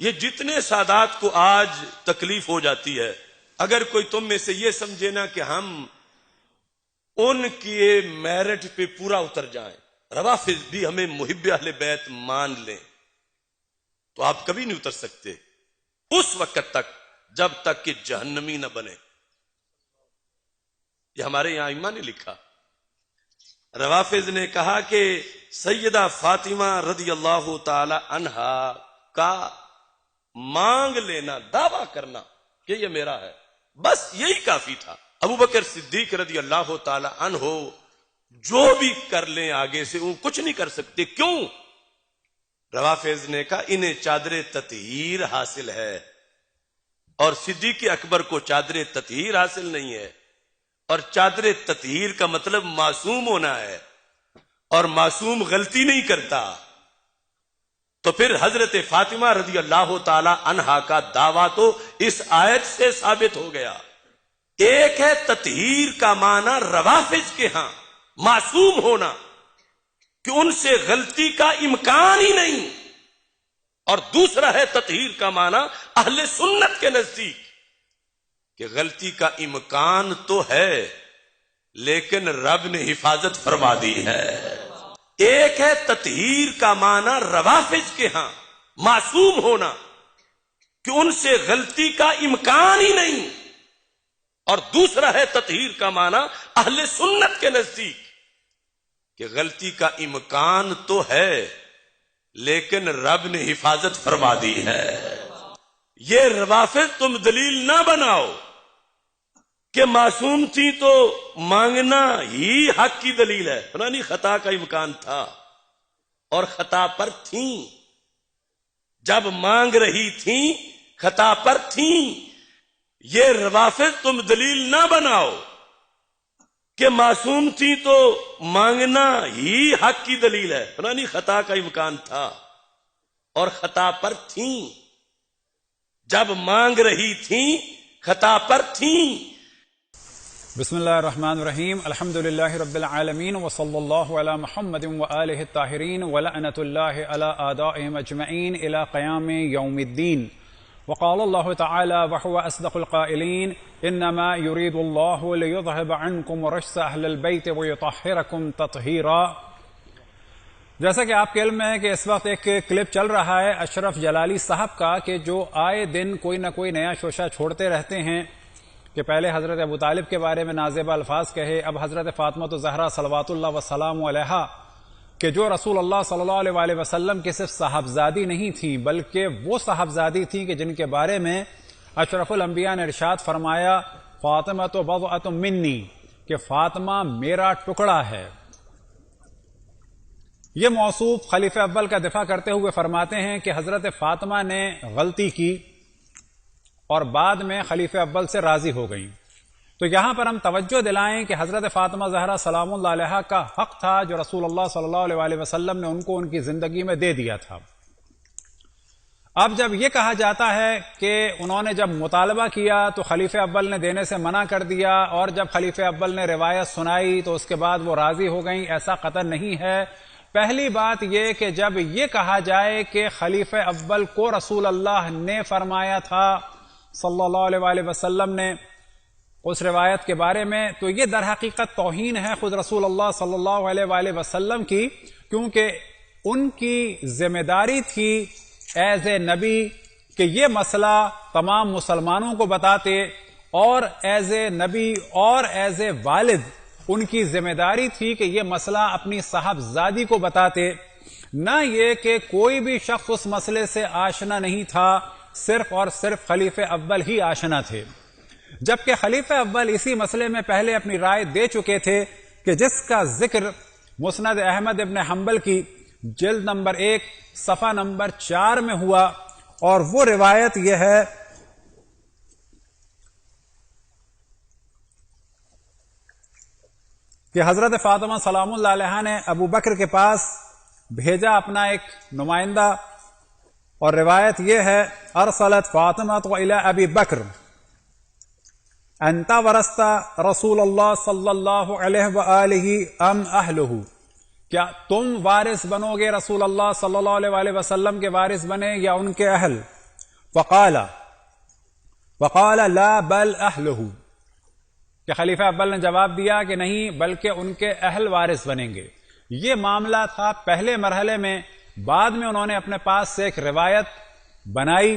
یہ جتنے سادات کو آج تکلیف ہو جاتی ہے، اگر کوئی تم میں سے یہ سمجھے نا کہ ہم ان کے میرٹ پہ پورا اتر جائیں، روافض بھی ہمیں محب اہل بیت مان لیں، تو آپ کبھی نہیں اتر سکتے اس وقت تک جب تک کہ جہنمی نہ بنے۔ یہ ہمارے یہاں ائمہ نے لکھا، روافض نے کہا کہ سیدہ فاطمہ رضی اللہ تعالی عنہا کا مانگ لینا، دعویٰ کرنا کہ یہ میرا ہے، بس یہی کافی تھا۔ ابو بکر صدیق رضی اللہ تعالی عنہ جو بھی کر لیں آگے سے وہ کچھ نہیں کر سکتے۔ کیوں؟ روافض نے کہا انہیں چادر تطہیر حاصل ہے، اور صدیق اکبر کو چادر تطہیر حاصل نہیں ہے، اور چادر تطہیر کا مطلب معصوم ہونا ہے، اور معصوم غلطی نہیں کرتا۔ تو پھر حضرت فاطمہ رضی اللہ تعالی عنہا کا دعویٰ تو اس آیت سے ثابت ہو گیا۔ ایک ہے تطہیر کا معنی روافض کے ہاں معصوم ہونا، کہ ان سے غلطی کا امکان ہی نہیں، اور دوسرا ہے تطہیر کا معنی اہل سنت کے نزدیک کہ غلطی کا امکان تو ہے لیکن رب نے حفاظت فرما دی ہے۔ ایک ہے تطہیر کا معنی روافض کے ہاں معصوم ہونا، کہ ان سے غلطی کا امکان ہی نہیں، اور دوسرا ہے تطہیر کا معنی اہل سنت کے نزدیک کہ غلطی کا امکان تو ہے لیکن رب نے حفاظت فرما دی ہے۔ یہ روافض تم دلیل نہ بناؤ کہ معصوم تھی تو مانگنا ہی حق کی دلیل ہے، فلانی خطا کا امکان تھا اور خطا پر تھیں، جب مانگ رہی تھیں خطا پر تھیں۔ یہ روافض تم دلیل نہ بناؤ کہ معصوم تھی تو مانگنا ہی حق کی دلیل ہے، فلانی خطا کا امکان تھا اور خطا پر تھیں، جب مانگ رہی تھیں خطا پر تھیں۔ بسم اللہ الرحمن الرحیم، الحمد للہ رب العالمین، وصلی اللہ علی محمد وآلہ الطاہرین، ولعنۃ اللہ علی اعدائہم اجمعین الی قیام یوم الدین۔ وقال اللہ تعالی وهو اصدق القائلین انما یرید اللہ لیذهب عنکم رجس اہل البیت ویطہرکم تطہیرا۔ جیسا کہ آپ کے علم میں ہے کہ اس وقت ایک کلپ چل رہا ہے اشرف جلالی صاحب کا، کہ جو آئے دن کوئی نہ کوئی نیا شوشہ چھوڑتے رہتے ہیں، کہ پہلے حضرت ابو طالب کے بارے میں نازیبہ الفاظ کہے، اب حضرت فاطمہ الزہرا صلوات اللہ وسلام علیہا، کہ جو رسول اللہ صلی اللہ علیہ وآلہ وسلم کی صرف صاحبزادی نہیں تھیں بلکہ وہ صاحبزادی تھیں کہ جن کے بارے میں اشرف الانبیاء نے ارشاد فرمایا فاطمہ تو بضعۃ منی، کہ فاطمہ میرا ٹکڑا ہے۔ یہ موصوف خلیفہ اول کا دفاع کرتے ہوئے فرماتے ہیں کہ حضرت فاطمہ نے غلطی کی اور بعد میں خلیفہ اول سے راضی ہو گئیں۔ تو یہاں پر ہم توجہ دلائیں کہ حضرت فاطمہ زہرا سلام اللہ علیہا کا حق تھا جو رسول اللہ صلی اللہ علیہ وآلہ وسلم نے ان کو ان کی زندگی میں دے دیا تھا۔ اب جب یہ کہا جاتا ہے کہ انہوں نے جب مطالبہ کیا تو خلیفہ اول نے دینے سے منع کر دیا، اور جب خلیفہ اول نے روایت سنائی تو اس کے بعد وہ راضی ہو گئیں، ایسا قطعاً نہیں ہے۔ پہلی بات یہ کہ جب یہ کہا جائے کہ خلیفہ اول کو رسول اللہ نے فرمایا تھا صلی اللہ علیہ وآلہ وسلم نے اس روایت کے بارے میں، تو یہ در حقیقت توہین ہے خود رسول اللہ صلی اللہ علیہ وآلہ وسلم کی، کیونکہ ان کی ذمہ داری تھی ایز اے نبی کہ یہ مسئلہ تمام مسلمانوں کو بتاتے، اور ایز اے نبی اور ایز اے والد ان کی ذمہ داری تھی کہ یہ مسئلہ اپنی صاحبزادی کو بتاتے، نہ یہ کہ کوئی بھی شخص اس مسئلے سے آشنا نہیں تھا، صرف اور صرف خلیفہ اول ہی آشنا تھے۔ جبکہ خلیفہ اول اسی مسئلے میں پہلے اپنی رائے دے چکے تھے، کہ جس کا ذکر مسند احمد ابن حنبل کی جلد نمبر 1 صفحہ نمبر 4 میں ہوا، اور وہ روایت یہ ہے کہ حضرت فاطمہ سلام اللہ علیہا نے ابو بکر کے پاس بھیجا اپنا ایک نمائندہ، اور روایت یہ ہے ارسلت فاطمہ الی ابی بکر انت ورثت رسول اللہ صلی اللہ علیہ وآلہ ام اہلہ، کیا تم وارث بنو گے رسول اللہ صلی اللہ علیہ وآلہ وسلم کے وارث بنے یا ان کے اہل؟ وقال لا بل اہلہ، کہ خلیفہ اول نے جواب دیا کہ نہیں بلکہ ان کے اہل وارث بنیں گے. یہ معاملہ تھا پہلے مرحلے میں. بعد میں انہوں نے اپنے پاس سے ایک روایت بنائی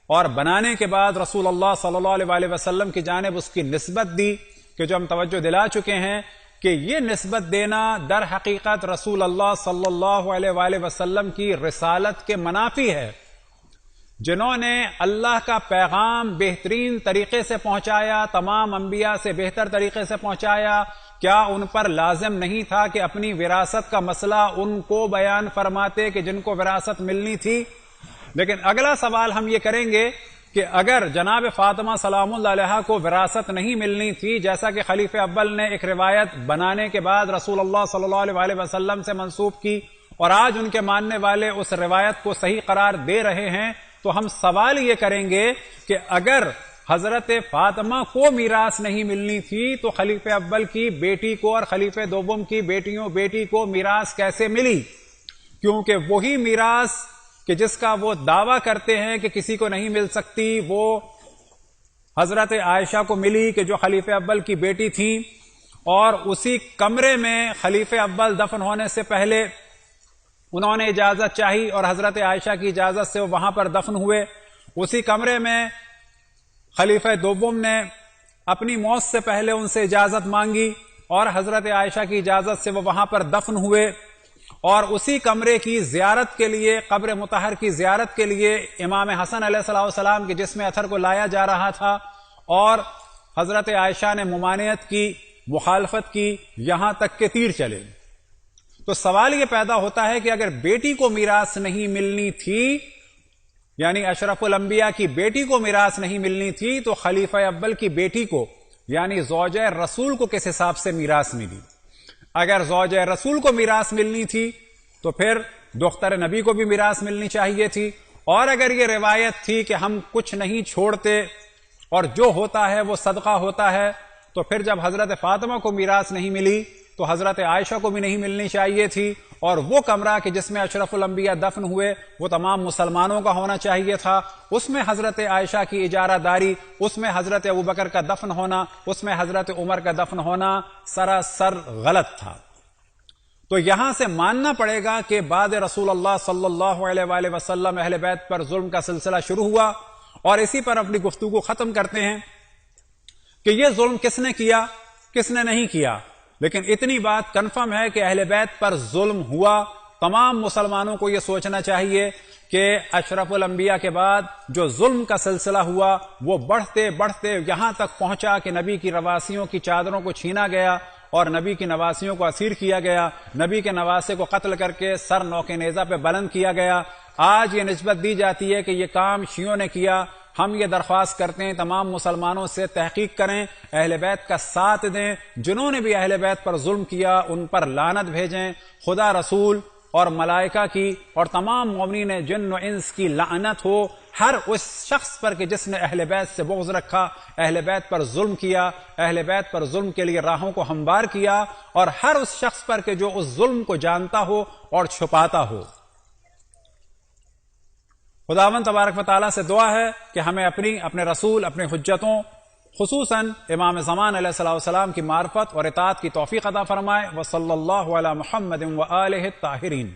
اور بنانے کے بعد رسول اللہ صلی اللہ علیہ وسلم کی جانب اس کی نسبت دی، کہ جو ہم توجہ دلا چکے ہیں کہ یہ نسبت دینا در حقیقت رسول اللہ صلی اللہ علیہ وسلم کی رسالت کے منافی ہے. جنہوں نے اللہ کا پیغام بہترین طریقے سے پہنچایا، تمام انبیاء سے بہتر طریقے سے پہنچایا، کیا ان پر لازم نہیں تھا کہ اپنی وراثت کا مسئلہ ان کو بیان فرماتے کہ جن کو وراثت ملنی تھی؟ لیکن اگلا سوال ہم یہ کریں گے کہ اگر جناب فاطمہ سلام اللہ علیہا کو وراثت نہیں ملنی تھی، جیسا کہ خلیفہ اول نے ایک روایت بنانے کے بعد رسول اللہ صلی اللہ علیہ وسلم سے منسوب کی، اور آج ان کے ماننے والے اس روایت کو صحیح قرار دے رہے ہیں، تو ہم سوال یہ کریں گے کہ اگر حضرت فاطمہ کو میراث نہیں ملنی تھی تو خلیفہ اول کی بیٹی کو اور خلیفہ دوم کی بیٹی کو میراث کیسے ملی؟ کیونکہ وہی میراث کہ جس کا وہ دعویٰ کرتے ہیں کہ کسی کو نہیں مل سکتی، وہ حضرت عائشہ کو ملی کہ جو خلیفہ اول کی بیٹی تھی، اور اسی کمرے میں خلیفہ اول دفن ہونے سے پہلے انہوں نے اجازت چاہی اور حضرت عائشہ کی اجازت سے وہ وہاں پر دفن ہوئے. اسی کمرے میں خلیفہ دوم نے اپنی موت سے پہلے ان سے اجازت مانگی اور حضرت عائشہ کی اجازت سے وہ وہاں پر دفن ہوئے. اور اسی کمرے کی زیارت کے لیے، قبر مطہر کی زیارت کے لیے امام حسن علیہ السلام کے جسم اطہر کو لایا جا رہا تھا، اور حضرت عائشہ نے ممانعت کی، مخالفت کی، یہاں تک کہ تیر چلے. تو سوال یہ پیدا ہوتا ہے کہ اگر بیٹی کو میراث نہیں ملنی تھی، یعنی اشرف الانبیاء کی بیٹی کو میراث نہیں ملنی تھی، تو خلیفہ اول کی بیٹی کو یعنی زوجہ رسول کو کس حساب سے میراث ملی؟ اگر زوجہ رسول کو میراث ملنی تھی تو پھر دختر نبی کو بھی میراث ملنی چاہیے تھی. اور اگر یہ روایت تھی کہ ہم کچھ نہیں چھوڑتے اور جو ہوتا ہے وہ صدقہ ہوتا ہے، تو پھر جب حضرت فاطمہ کو میراث نہیں ملی تو حضرت عائشہ کو بھی نہیں ملنی چاہیے تھی، اور وہ کمرہ کہ جس میں اشرف الانبیاء دفن ہوئے وہ تمام مسلمانوں کا ہونا چاہیے تھا. اس میں حضرت عائشہ کی اجارہ داری، اس میں حضرت ابوبکر کا دفن ہونا، اس میں حضرت عمر کا دفن ہونا سراسر غلط تھا. تو یہاں سے ماننا پڑے گا کہ بعد رسول اللہ صلی اللہ علیہ وسلم اہل بیت پر ظلم کا سلسلہ شروع ہوا. اور اسی پر اپنی گفتگو ختم کرتے ہیں کہ یہ ظلم کس نے کیا، کس نے نہیں کیا. لیکن اتنی بات کنفرم ہے کہ اہل بیت پر ظلم ہوا. تمام مسلمانوں کو یہ سوچنا چاہیے کہ اشرف الانبیاء کے بعد جو ظلم کا سلسلہ ہوا وہ بڑھتے بڑھتے یہاں تک پہنچا کہ نبی کی رواسیوں کی چادروں کو چھینا گیا اور نبی کی نواسیوں کو اسیر کیا گیا، نبی کے نواسے کو قتل کر کے سر نوک نیزہ پہ بلند کیا گیا. آج یہ نسبت دی جاتی ہے کہ یہ کام شیعوں نے کیا. ہم یہ درخواست کرتے ہیں تمام مسلمانوں سے تحقیق کریں، اہل بیت کا ساتھ دیں، جنہوں نے بھی اہل بیت پر ظلم کیا ان پر لعنت بھیجیں. خدا، رسول اور ملائکہ کی اور تمام مومنین جن و انس کی لعنت ہو ہر اس شخص پر کہ جس نے اہل بیت سے بغض رکھا، اہل بیت پر ظلم کیا، اہل بیت پر ظلم کے لیے راہوں کو ہموار کیا، اور ہر اس شخص پر کہ جو اس ظلم کو جانتا ہو اور چھپاتا ہو. خداوند تبارک و تعالیٰ سے دعا ہے کہ ہمیں اپنے رسول، اپنے حجتوں، خصوصاً امام زمان علیہ السلام کی معرفت اور اطاعت کی توفیق عطا فرمائے. وصلی اللہ علی محمد و آلہ الطاہرین.